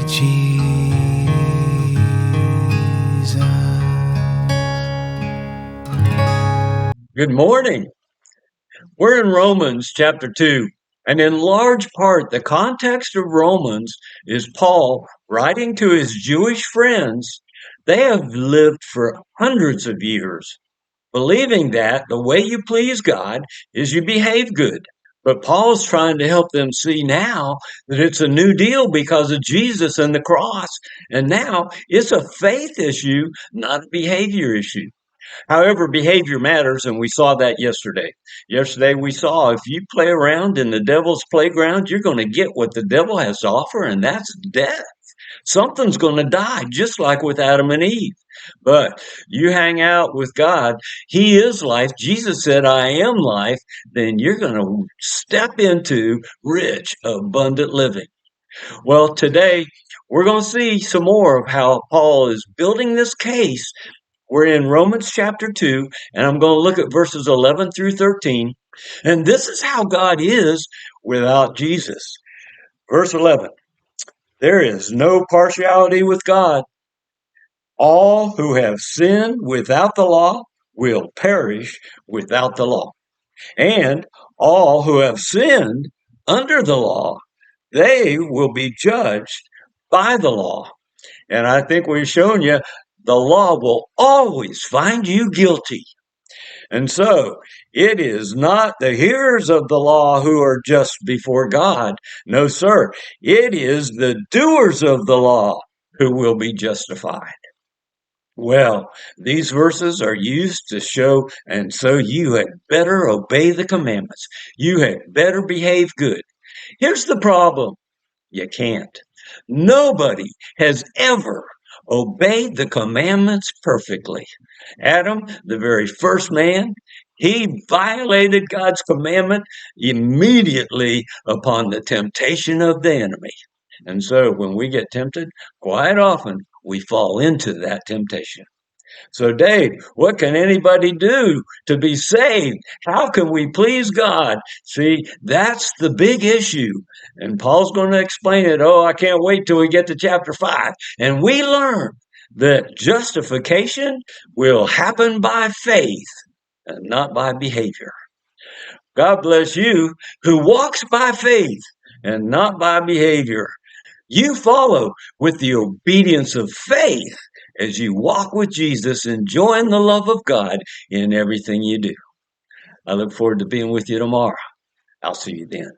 Jesus. Good morning. We're in Romans chapter 2, and in large part, the context of Romans is Paul writing to his Jewish friends. They have lived for hundreds of years, believing that the way you please God is you behave good. But Paul's trying to help them see now that it's a new deal because of Jesus and the cross, and now it's a faith issue, not a behavior issue. However, behavior matters, and we saw that yesterday. Yesterday, we saw if you play around in the devil's playground, you're going to get what the devil has to offer, and that's death. Something's going to die, just like with Adam and Eve. But you hang out with God, He is life. Jesus said, I am life. Then you're going to step into rich, abundant living. Well, today, we're going to see some more of how Paul is building this case. We're in Romans chapter 2, and I'm going to look at verses 11 through 13. And this is how God is without Jesus. Verse 11, there is no partiality with God. All who have sinned without the law will perish without the law. And all who have sinned under the law, they will be judged by the law. And I think we've shown you the law will always find you guilty. And so it is not the hearers of the law who are just before God. No, sir. It is the doers of the law who will be justified. Well, these verses are used to show, and so you had better obey the commandments. You had better behave good. Here's the problem. You can't. Nobody has ever obeyed the commandments perfectly. Adam, the very first man, he violated God's commandment immediately upon the temptation of the enemy. And so when we get tempted, quite often we fall into that temptation. So, Dave, what can anybody do to be saved? How can we please God? See, that's the big issue. And Paul's going to explain it. Oh, I can't wait till we get to chapter 5. And we learn that justification will happen by faith and not by behavior. God bless you who walks by faith and not by behavior. You follow with the obedience of faith as you walk with Jesus, enjoying the love of God in everything you do. I look forward to being with you tomorrow. I'll see you then.